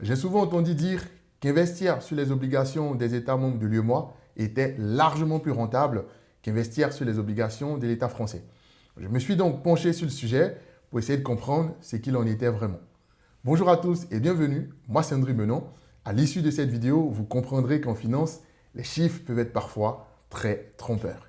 J'ai souvent entendu dire qu'investir sur les obligations des États membres de l'UEMOA était largement plus rentable qu'investir sur les obligations de l'État français. Je me suis donc penché sur le sujet pour essayer de comprendre ce qu'il en était vraiment. Bonjour à tous et bienvenue, moi c'est André Menon. À l'issue de cette vidéo, vous comprendrez qu'en finance, les chiffres peuvent être parfois très trompeurs.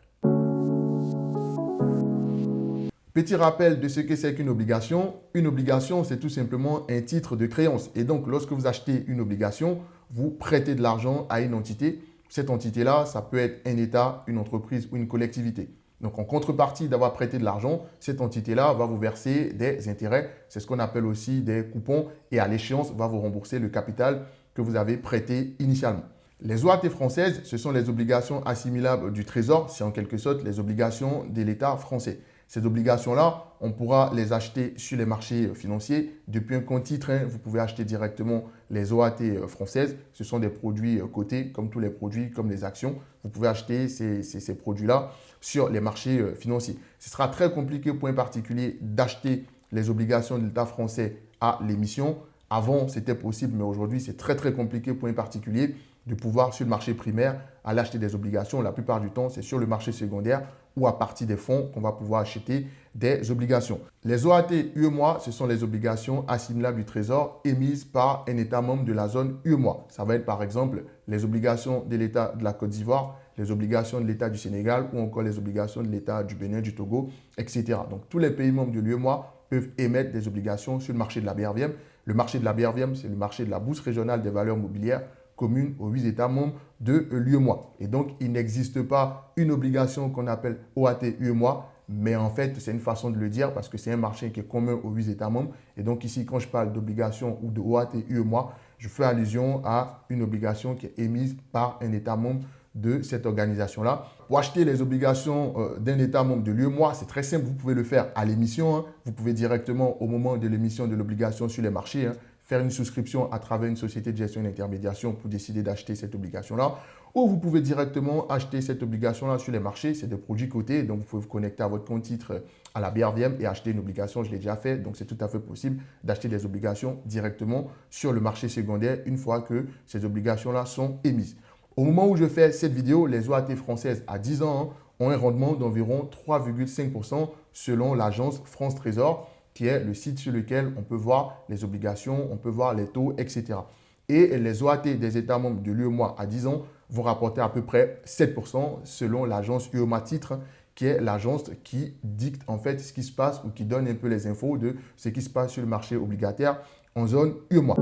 Petit rappel de ce que c'est qu'une obligation. Une obligation, c'est tout simplement un titre de créance. Et donc, lorsque vous achetez une obligation, vous prêtez de l'argent à une entité. Cette entité-là, ça peut être un État, une entreprise ou une collectivité. Donc, en contrepartie d'avoir prêté de l'argent, cette entité-là va vous verser des intérêts. C'est ce qu'on appelle aussi des coupons. Et à l'échéance, va vous rembourser le capital que vous avez prêté initialement. Les OAT françaises, ce sont les obligations assimilables du Trésor. C'est en quelque sorte les obligations de l'État français. Ces obligations-là, on pourra les acheter sur les marchés financiers. Depuis un compte titre, vous pouvez acheter directement les OAT françaises. Ce sont des produits cotés, comme tous les produits, comme les actions. Vous pouvez acheter ces produits-là sur les marchés financiers. Ce sera très compliqué pour un particulier d'acheter les obligations de l'État français à l'émission. Avant, c'était possible, mais aujourd'hui, c'est très compliqué pour un particulier de pouvoir, sur le marché primaire, aller acheter des obligations. La plupart du temps, c'est sur le marché secondaire ou à partir des fonds qu'on va pouvoir acheter des obligations. Les OAT UEMOA, ce sont les obligations assimilables du Trésor émises par un État membre de la zone UEMOA. Ça va être par exemple les obligations de l'État de la Côte d'Ivoire, les obligations de l'État du Sénégal ou encore les obligations de l'État du Bénin, du Togo, etc. Donc tous les pays membres de l'UEMOA peuvent émettre des obligations sur le marché de la BRVM. Le marché de la BRVM, c'est le marché de la Bourse régionale des valeurs mobilières commune aux 8 États membres de l'UEMOA. Et donc, il n'existe pas une obligation qu'on appelle OAT UEMOA, mais en fait, c'est une façon de le dire parce que c'est un marché qui est commun aux 8 États membres. Et donc ici, quand je parle d'obligation ou de OAT UEMOA, je fais allusion à une obligation qui est émise par un État membre de cette organisation-là. Pour acheter les obligations d'un État membre de l'UEMOA, c'est très simple, vous pouvez le faire à l'émission. Vous pouvez directement au moment de l'émission de l'obligation sur les marchés, faire une souscription à travers une société de gestion et d'intermédiation pour décider d'acheter cette obligation-là. Ou vous pouvez directement acheter cette obligation-là sur les marchés. C'est des produits cotés, donc vous pouvez vous connecter à votre compte titre à la BRVM et acheter une obligation. Je l'ai déjà fait, donc c'est tout à fait possible d'acheter des obligations directement sur le marché secondaire une fois que ces obligations-là sont émises. Au moment où je fais cette vidéo, les OAT françaises à 10 ans ont un rendement d'environ 3,5% selon l'agence France Trésor, qui est le site sur lequel on peut voir les obligations, on peut voir les taux, etc. Et les OAT des États membres de l'UEMOA à 10 ans vont rapporter à peu près 7% selon l'agence UEMOA Titres, qui est l'agence qui dicte en fait ce qui se passe ou qui donne un peu les infos de ce qui se passe sur le marché obligataire en zone UEMOA.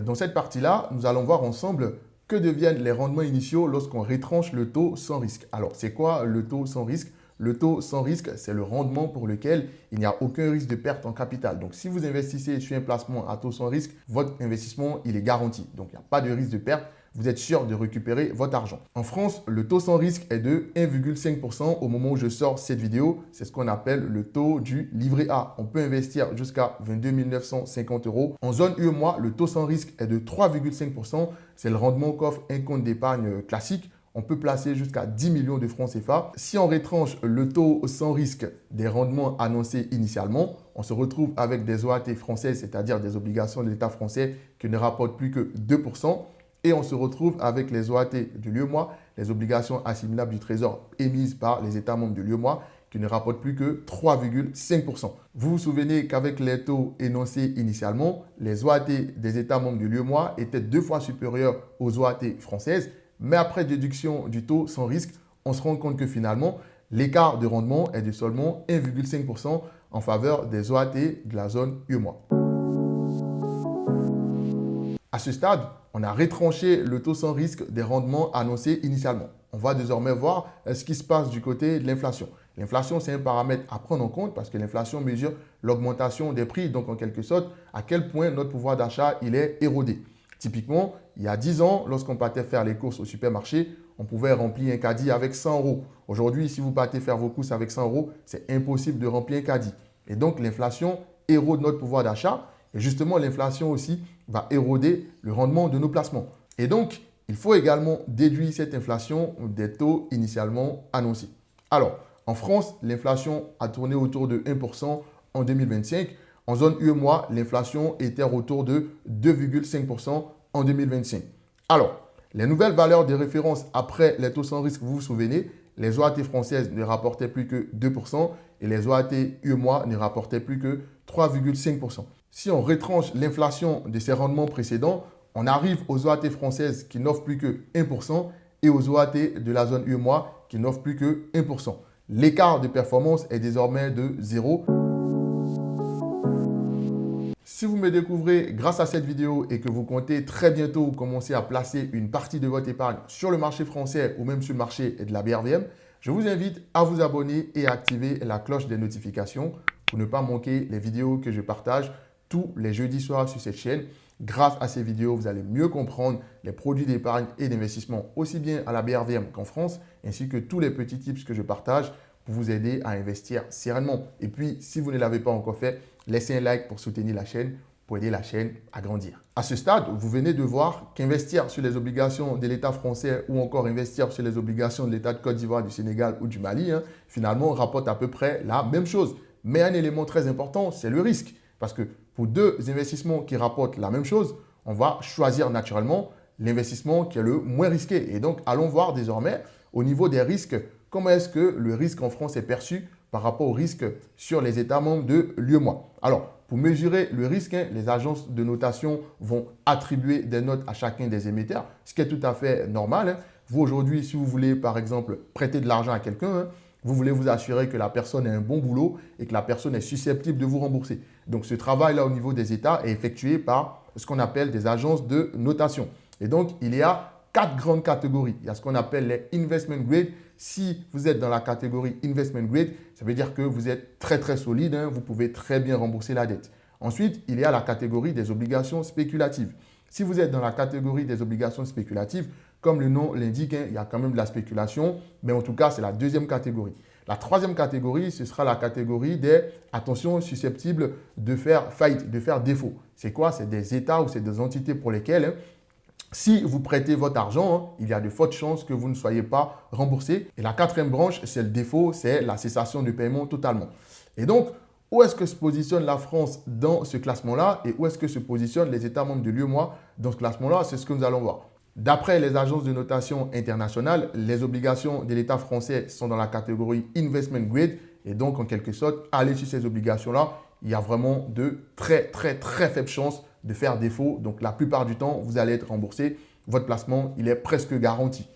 Dans cette partie-là, nous allons voir ensemble que deviennent les rendements initiaux lorsqu'on retranche le taux sans risque. Alors, c'est quoi le taux sans risque? Le taux sans risque, c'est le rendement pour lequel il n'y a aucun risque de perte en capital. Donc, si vous investissez sur un placement à taux sans risque, votre investissement, il est garanti. Donc, il n'y a pas de risque de perte. Vous êtes sûr de récupérer votre argent. En France, le taux sans risque est de 1,5% au moment où je sors cette vidéo. C'est ce qu'on appelle le taux du livret A. On peut investir jusqu'à 22 950 euros. En zone UEMOA, le taux sans risque est de 3,5%. C'est le rendement qu'offre un compte d'épargne classique. On peut placer jusqu'à 10 millions de francs CFA. Si on retranche le taux sans risque des rendements annoncés initialement, on se retrouve avec des OAT françaises, c'est-à-dire des obligations de l'État français qui ne rapportent plus que 2%. Et on se retrouve avec les OAT de l'UEMOA, les obligations assimilables du Trésor émises par les États membres de l'UEMOA, qui ne rapportent plus que 3,5%. Vous vous souvenez qu'avec les taux énoncés initialement, les OAT des États membres de l'UEMOA étaient 2 fois supérieurs aux OAT françaises. Mais après déduction du taux sans risque, on se rend compte que finalement, l'écart de rendement est de seulement 1,5% en faveur des OAT de la zone UEMOA. À ce stade, on a retranché le taux sans risque des rendements annoncés initialement. On va désormais voir ce qui se passe du côté de l'inflation. L'inflation, c'est un paramètre à prendre en compte parce que l'inflation mesure l'augmentation des prix, donc en quelque sorte, à quel point notre pouvoir d'achat il est érodé. Typiquement, il y a 10 ans, lorsqu'on partait faire les courses au supermarché, on pouvait remplir un caddie avec 100 euros. Aujourd'hui, si vous partez faire vos courses avec 100 euros, c'est impossible de remplir un caddie. Et donc, l'inflation érode notre pouvoir d'achat. Et justement, l'inflation aussi va éroder le rendement de nos placements. Et donc, il faut également déduire cette inflation des taux initialement annoncés. Alors, en France, l'inflation a tourné autour de 1% en 2025. En zone UEMOA, l'inflation était autour de 2,5% en 2025. Alors, les nouvelles valeurs de référence après les taux sans risque, vous vous souvenez, les OAT françaises ne rapportaient plus que 2% et les OAT UEMOA ne rapportaient plus que 3,5%. Si on retranche l'inflation de ces rendements précédents, on arrive aux OAT françaises qui n'offrent plus que 1% et aux OAT de la zone UEMOA qui n'offrent plus que 1%. L'écart de performance est désormais de 0. Si vous me découvrez grâce à cette vidéo et que vous comptez très bientôt commencer à placer une partie de votre épargne sur le marché français ou même sur le marché de la BRVM, je vous invite à vous abonner et à activer la cloche des notifications pour ne pas manquer les vidéos que je partage tous les jeudis soirs sur cette chaîne. Grâce à ces vidéos, vous allez mieux comprendre les produits d'épargne et d'investissement aussi bien à la BRVM qu'en France, ainsi que tous les petits tips que je partage pour vous aider à investir sereinement. Et puis, si vous ne l'avez pas encore fait, laissez un like pour soutenir la chaîne, pour aider la chaîne à grandir. À ce stade, vous venez de voir qu'investir sur les obligations de l'État français ou encore investir sur les obligations de l'État de Côte d'Ivoire, du Sénégal ou du Mali, finalement, rapporte à peu près la même chose. Mais un élément très important, c'est le risque. Parce que pour deux investissements qui rapportent la même chose, on va choisir naturellement l'investissement qui est le moins risqué. Et donc, allons voir désormais au niveau des risques, comment est-ce que le risque en France est perçu par rapport au risque sur les États membres de l'UEMOA. Alors, pour mesurer le risque, les agences de notation vont attribuer des notes à chacun des émetteurs, ce qui est tout à fait normal. Vous, aujourd'hui, si vous voulez, par exemple, prêter de l'argent à quelqu'un, vous voulez vous assurer que la personne a un bon boulot et que la personne est susceptible de vous rembourser. Donc, ce travail-là au niveau des États est effectué par ce qu'on appelle des agences de notation. Et donc, il y a 4 grandes catégories. Il y a ce qu'on appelle les investment grade. Si vous êtes dans la catégorie investment grade, ça veut dire que vous êtes très très solide, vous pouvez très bien rembourser la dette. Ensuite, il y a la catégorie des obligations spéculatives. Si vous êtes dans la catégorie des obligations spéculatives, comme le nom l'indique, il y a quand même de la spéculation, mais en tout cas, c'est la deuxième catégorie. La troisième catégorie, ce sera la catégorie des, attention, susceptibles de faire faillite, de faire défaut. C'est quoi? C'est des États ou c'est des entités pour lesquelles si vous prêtez votre argent, il y a de fortes chances que vous ne soyez pas remboursé. Et la quatrième branche, c'est le défaut, c'est la cessation de paiement totalement. Et donc, où est-ce que se positionne la France dans ce classement-là et où est-ce que se positionnent les États membres de l'UEMOA dans ce classement-là? C'est ce que nous allons voir. D'après les agences de notation internationales, les obligations de l'État français sont dans la catégorie investment grade et donc en quelque sorte, aller sur ces obligations-là, il y a vraiment de très faibles chances de faire défaut. Donc la plupart du temps, vous allez être remboursé. Votre placement, il est presque garanti.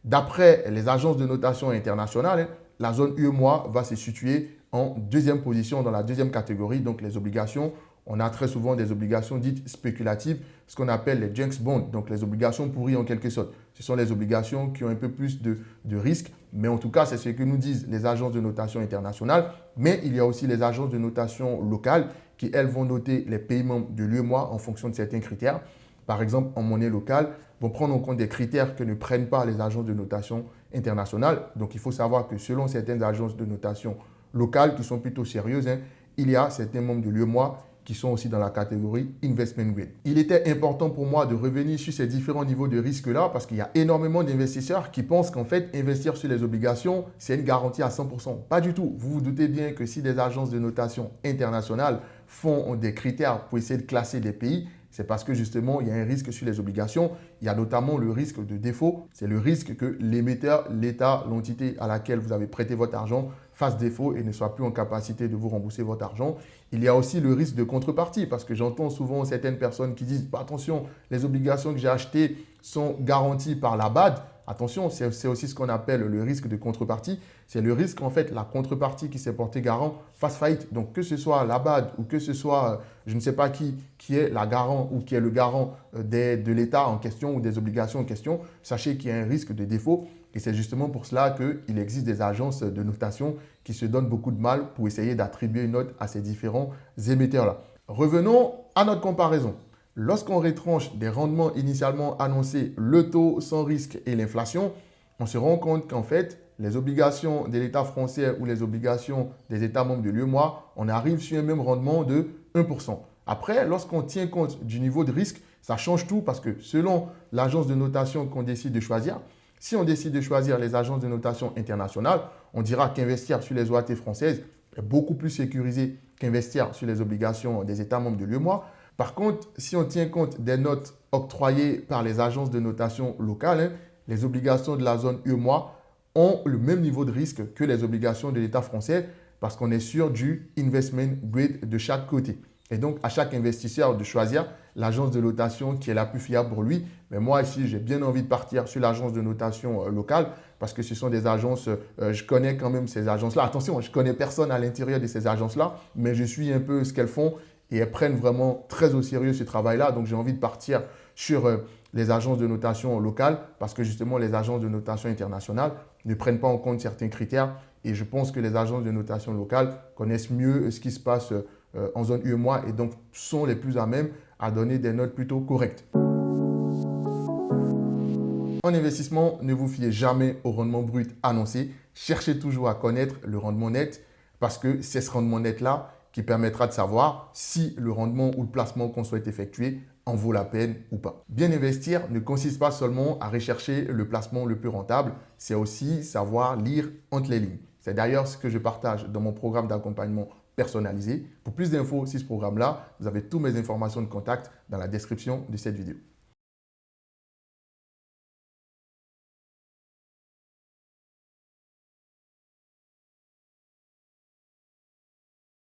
D'après les agences de notation internationales, la zone UEMOA va se situer en deuxième position dans la deuxième catégorie, donc les obligations. On a très souvent des obligations dites spéculatives, ce qu'on appelle les junk bonds, donc les obligations pourries en quelque sorte. Ce sont les obligations qui ont un peu plus de risques, mais en tout cas, c'est ce que nous disent les agences de notation internationales. Mais il y a aussi les agences de notation locales qui, elles, vont noter les pays membres de l'UEMOA en fonction de certains critères. Par exemple, en monnaie locale, vont prendre en compte des critères que ne prennent pas les agences de notation internationales. Donc, il faut savoir que selon certaines agences de notation locales qui sont plutôt sérieuses, il y a certains membres de l'UEMOA qui sont aussi dans la catégorie investment grade. Il était important pour moi de revenir sur ces différents niveaux de risque-là parce qu'il y a énormément d'investisseurs qui pensent qu'en fait, investir sur les obligations, c'est une garantie à 100%. Pas du tout. Vous vous doutez bien que si des agences de notation internationales font des critères pour essayer de classer des pays, c'est parce que justement, il y a un risque sur les obligations. Il y a notamment le risque de défaut. C'est le risque que l'émetteur, l'État, l'entité à laquelle vous avez prêté votre argent fasse défaut et ne soit plus en capacité de vous rembourser votre argent. Il y a aussi le risque de contrepartie parce que j'entends souvent certaines personnes qui disent « Attention, les obligations que j'ai achetées sont garanties par la BAD ». Attention, c'est aussi ce qu'on appelle le risque de contrepartie. C'est le risque en fait, la contrepartie qui s'est portée garant fasse faillite. Donc que ce soit la BAD ou que ce soit je ne sais pas qui est la garant ou qui est le garant de l'État en question ou des obligations en question, sachez qu'il y a un risque de défaut. Et c'est justement pour cela qu'il existe des agences de notation qui se donnent beaucoup de mal pour essayer d'attribuer une note à ces différents émetteurs-là. Revenons à notre comparaison. Lorsqu'on retranche des rendements initialement annoncés, le taux sans risque et l'inflation, on se rend compte qu'en fait, les obligations de l'État français ou les obligations des États membres de l'UEMOA, on arrive sur un même rendement de 1%. Après, lorsqu'on tient compte du niveau de risque, ça change tout parce que selon l'agence de notation qu'on décide de choisir, si on décide de choisir les agences de notation internationales, on dira qu'investir sur les OAT françaises est beaucoup plus sécurisé qu'investir sur les obligations des États membres de l'UEMOA. Par contre, si on tient compte des notes octroyées par les agences de notation locales, les obligations de la zone UEMOA ont le même niveau de risque que les obligations de l'État français parce qu'on est sur du investment grade de chaque côté. Et donc, à chaque investisseur de choisir l'agence de notation qui est la plus fiable pour lui. Mais moi, ici, j'ai bien envie de partir sur l'agence de notation locale parce que ce sont des agences, je connais quand même ces agences-là. Attention, je ne connais personne à l'intérieur de ces agences-là, mais je suis un peu ce qu'elles font et elles prennent vraiment très au sérieux ce travail-là. Donc, j'ai envie de partir sur les agences de notation locales parce que justement, les agences de notation internationales ne prennent pas en compte certains critères. Et je pense que les agences de notation locales connaissent mieux ce qui se passe en zone UEMOA et donc sont les plus à même à donner des notes plutôt correctes. En investissement, ne vous fiez jamais au rendement brut annoncé. Cherchez toujours à connaître le rendement net parce que c'est ce rendement net-là qui permettra de savoir si le rendement ou le placement qu'on souhaite effectuer en vaut la peine ou pas. Bien investir ne consiste pas seulement à rechercher le placement le plus rentable, c'est aussi savoir lire entre les lignes. C'est d'ailleurs ce que je partage dans mon programme d'accompagnement personnalisé. Pour plus d'infos sur ce programme-là, vous avez toutes mes informations de contact dans la description de cette vidéo.